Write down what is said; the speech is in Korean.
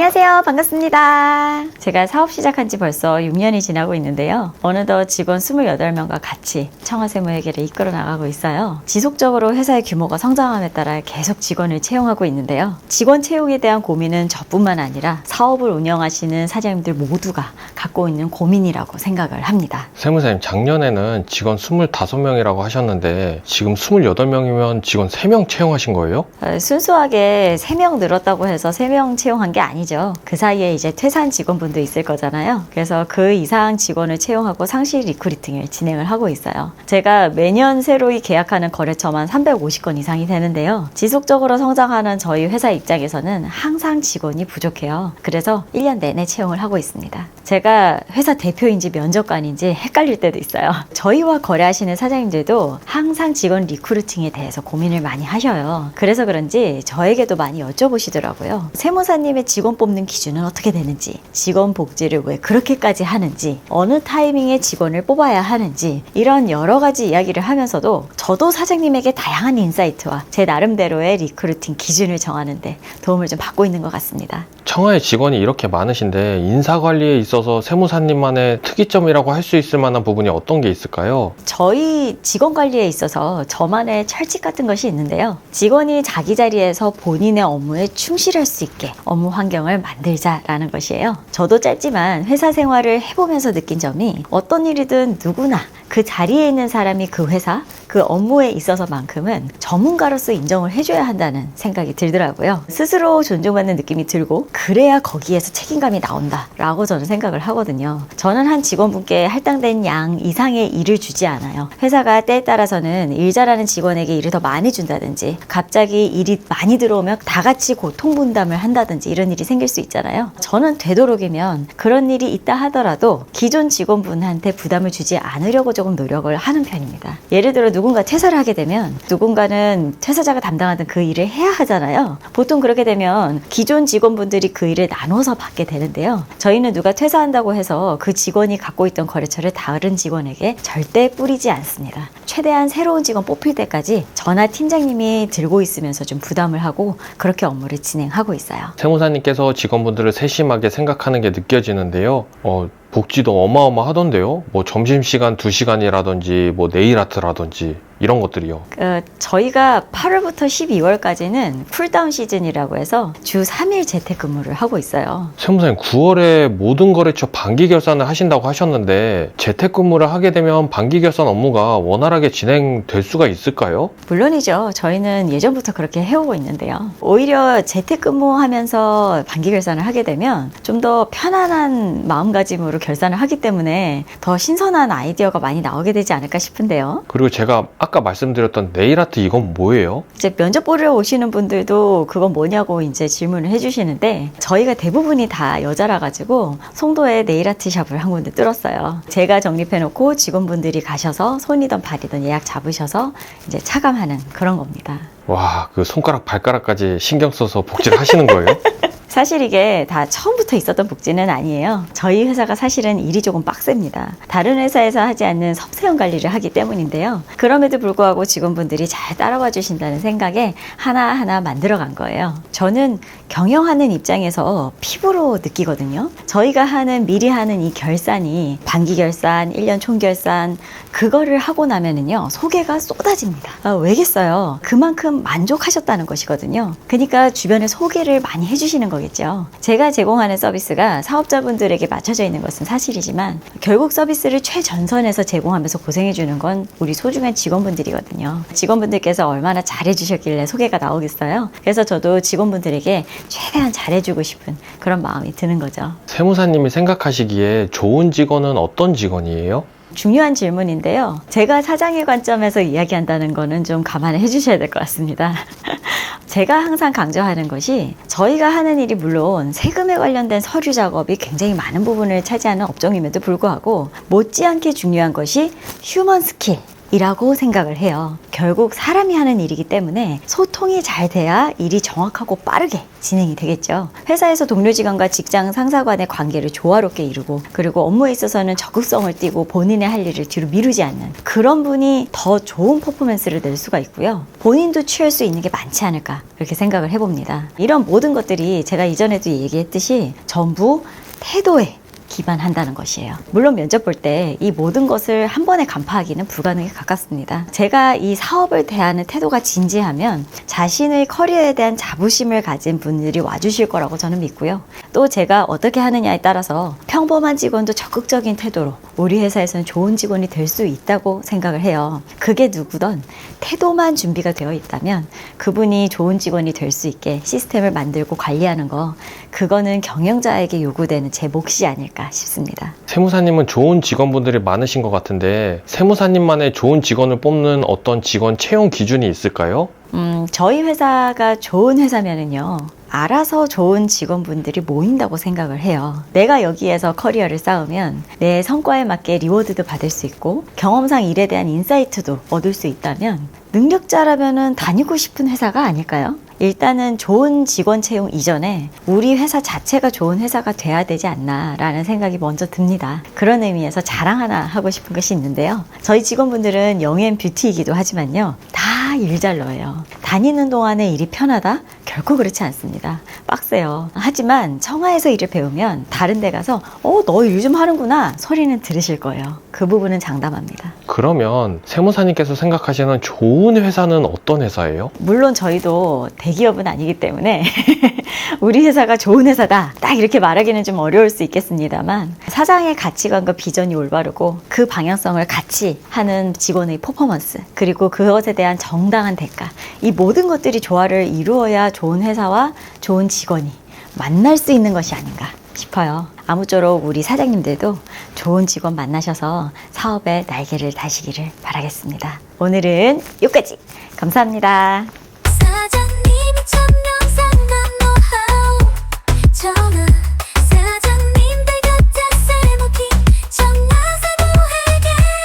안녕하세요. 반갑습니다. 제가 사업 시작한 지 벌써 6년이 지나고 있는데요. 어느덧 직원 28명과 같이 청와세무회계를 이끌어 나가고 있어요. 지속적으로 회사의 규모가 성장함에 따라 계속 직원을 채용하고 있는데요. 직원 채용에 대한 고민은 저뿐만 아니라 사업을 운영하시는 사장님들 모두가 갖고 있는 고민이라고 생각을 합니다. 세무사님, 작년에는 직원 25명이라고 하셨는데 지금 28명이면 직원 3명 채용하신 거예요? 순수하게 3명 늘었다고 해서 3명 채용한 게 아니죠. 그 사이에 이제 퇴사한 직원분도 있을 거잖아요. 그래서 그 이상 직원을 채용하고 상시 리크루팅을 진행을 하고 있어요. 제가 매년 새로이 계약하는 거래처만 350건 이상이 되는데요. 지속적으로 성장하는 저희 회사 입장에서는 항상 직원이 부족해요. 그래서 1년 내내 채용을 하고 있습니다. 제가 회사 대표인지 면접관인지 헷갈릴 때도 있어요. 저희와 거래하시는 사장님들도 항상 직원 리크루팅에 대해서 고민을 많이 하셔요. 그래서 그런지 저에게도 많이 여쭤보시더라고요. 세무사님의 직원 뽑는 기준은 어떻게 되는지, 직원 복지를 왜 그렇게까지 하는지, 어느 타이밍에 직원을 뽑아야 하는지, 이런 여러 가지 이야기를 하면서도 저도 사장님에게 다양한 인사이트와 제 나름대로의 리크루팅 기준을 정하는데 도움을 좀 받고 있는 것 같습니다. 청와의 직원이 이렇게 많으신데 인사관리에 있어서 세무사님만의 특이점이라고 할 수 있을 만한 부분이 어떤 게 있을까요? 저희 직원 관리에 있어서 저만의 철칙 같은 것이 있는데요. 직원이 자기 자리에서 본인의 업무에 충실할 수 있게 업무 환경을 만들자라는 것이에요. 저도 짧지만 회사 생활을 해보면서 느낀 점이 어떤 일이든 누구나 그 자리에 있는 사람이 그 회사, 그 업무에 있어서만큼은 전문가로서 인정을 해줘야 한다는 생각이 들더라고요. 스스로 존중받는 느낌이 들고 그래야 거기에서 책임감이 나온다라고 저는 생각을 하거든요. 저는 한 직원분께 할당된 양 이상의 일을 주지 않아요. 회사가 때에 따라서는 일 잘하는 직원에게 일을 더 많이 준다든지 갑자기 일이 많이 들어오면 다 같이 고통 분담을 한다든지 이런 일이 생길 수 있잖아요. 저는 되도록이면 그런 일이 있다 하더라도 기존 직원분한테 부담을 주지 않으려고 조금 노력을 하는 편입니다. 예를 들어 누군가 퇴사를 하게 되면 누군가는 퇴사자가 담당하던 그 일을 해야 하잖아요. 보통 그렇게 되면 기존 직원분들이 그 일을 나눠서 받게 되는데요. 저희는 누가 퇴사한다고 해서 그 직원이 갖고 있던 거래처를 다른 직원에게 절대 뿌리지 않습니다. 최대한 새로운 직원 뽑힐 때까지 저나 팀장님이 들고 있으면서 좀 부담을 하고 그렇게 업무를 진행하고 있어요. 세무사님께서 직원분들을 세심하게 생각하는 게 느껴지는데요. 복지도 어마어마하던데요. 뭐 점심시간 2시간이라든지 뭐 네일아트라든지 이런 것들이요. 저희가 8월부터 12월까지는 쿨다운 시즌이라고 해서 주 3일 재택근무를 하고 있어요. 세무사님, 9월에 모든 거래처 반기결산을 하신다고 하셨는데 재택근무를 하게 되면 반기결산 업무가 원활하게 진행될 수가 있을까요? 물론이죠. 저희는 예전부터 그렇게 해오고 있는데요. 오히려 재택근무하면서 반기결산을 하게 되면 좀 더 편안한 마음가짐으로 결산을 하기 때문에 더 신선한 아이디어가 많이 나오게 되지 않을까 싶은데요. 그리고 제가 아까 말씀드렸던 네일아트, 이건 뭐예요? 이제 면접 보러 오시는 분들도 그건 뭐냐고 이제 질문을 해주시는데 저희가 대부분이 다 여자라 가지고 송도에 네일아트 샵을 한 군데 뚫었어요. 제가 정립해놓고 직원분들이 가셔서 손이든 발이든 예약 잡으셔서 이제 차감하는 그런 겁니다. 와, 그 손가락 발가락까지 신경 써서 복지를 하시는 거예요? 사실 이게 다 처음부터 있었던 복지는 아니에요. 저희 회사가 사실은 일이 조금 빡셉니다. 다른 회사에서 하지 않는 섬세한 관리를 하기 때문인데요. 그럼에도 불구하고 직원분들이 잘 따라와 주신다는 생각에 하나하나 만들어간 거예요. 저는 경영하는 입장에서 피부로 느끼거든요. 저희가 미리 하는 이 결산이 반기결산, 1년 총결산 그거를 하고 나면은요 소개가 쏟아집니다. 왜겠어요? 그만큼 만족하셨다는 것이거든요. 그러니까 주변에 소개를 많이 해주시는 거겠죠. 제가 제공하는 서비스가 사업자분들에게 맞춰져 있는 것은 사실이지만 결국 서비스를 최전선에서 제공하면서 고생해주는 건 우리 소중한 직원분들이거든요. 직원분들께서 얼마나 잘해주셨길래 소개가 나오겠어요? 그래서 저도 직원분들에게 최대한 잘해주고 싶은 그런 마음이 드는 거죠. 세무사님이 생각하시기에 좋은 직원은 어떤 직원이에요? 중요한 질문인데요. 제가 사장의 관점에서 이야기한다는 거는 좀 감안해 주셔야 될 것 같습니다. 제가 항상 강조하는 것이 저희가 하는 일이 물론 세금에 관련된 서류 작업이 굉장히 많은 부분을 차지하는 업종임에도 불구하고 못지않게 중요한 것이 휴먼 스킬, 이라고 생각을 해요. 결국 사람이 하는 일이기 때문에 소통이 잘 돼야 일이 정확하고 빠르게 진행이 되겠죠. 회사에서 동료 직원과 직장 상사 간의 관계를 조화롭게 이루고, 그리고 업무에 있어서는 적극성을 띠고 본인의 할 일을 뒤로 미루지 않는 그런 분이 더 좋은 퍼포먼스를 낼 수가 있고요. 본인도 취할 수 있는 게 많지 않을까, 이렇게 생각을 해봅니다. 이런 모든 것들이 제가 이전에도 얘기했듯이 전부 태도에 기반한다는 것이에요. 물론 면접 볼 때 이 모든 것을 한 번에 간파하기는 불가능에 가깝습니다. 제가 이 사업을 대하는 태도가 진지하면 자신의 커리어에 대한 자부심을 가진 분들이 와주실 거라고 저는 믿고요. 또 제가 어떻게 하느냐에 따라서 평범한 직원도 적극적인 태도로 우리 회사에서는 좋은 직원이 될 수 있다고 생각을 해요. 그게 누구든 태도만 준비가 되어 있다면 그분이 좋은 직원이 될 수 있게 시스템을 만들고 관리하는 거, 그거는 경영자에게 요구되는 제 몫이 아닐까 싶습니다. 세무사님은 좋은 직원분들이 많으신 것 같은데 세무사님만의 좋은 직원을 뽑는 어떤 직원 채용 기준이 있을까요? 저희 회사가 좋은 회사면은요, 알아서 좋은 직원분들이 모인다고 생각을 해요. 내가 여기에서 커리어를 쌓으면 내 성과에 맞게 리워드도 받을 수 있고 경험상 일에 대한 인사이트도 얻을 수 있다면 능력자라면은 다니고 싶은 회사가 아닐까요? 일단은 좋은 직원 채용 이전에 우리 회사 자체가 좋은 회사가 돼야 되지 않나라는 생각이 먼저 듭니다. 그런 의미에서 자랑 하나 하고 싶은 것이 있는데요. 저희 직원분들은 영앤뷰티이기도 하지만요, 다 일 잘 넣어요. 다니는 동안에 일이 편하다? 결코 그렇지 않습니다. 빡세요. 하지만 청하에서 일을 배우면 다른 데 가서 너 일 좀 하는구나 소리는 들으실 거예요. 그 부분은 장담합니다. 그러면 세무사님께서 생각하시는 좋은 회사는 어떤 회사예요? 물론 저희도 대기업은 아니기 때문에 우리 회사가 좋은 회사다 딱 이렇게 말하기는 좀 어려울 수 있겠습니다만, 사장의 가치관과 비전이 올바르고 그 방향성을 같이 하는 직원의 퍼포먼스, 그리고 그것에 대한 정당한 대가, 이 모든 것들이 조화를 이루어야 좋은 회사와 좋은 직원이 만날 수 있는 것이 아닌가 싶어요. 아무쪼록 우리 사장님들도 좋은 직원 만나셔서 사업의 날개를 다시기를 바라겠습니다. 오늘은 여기까지. 감사합니다.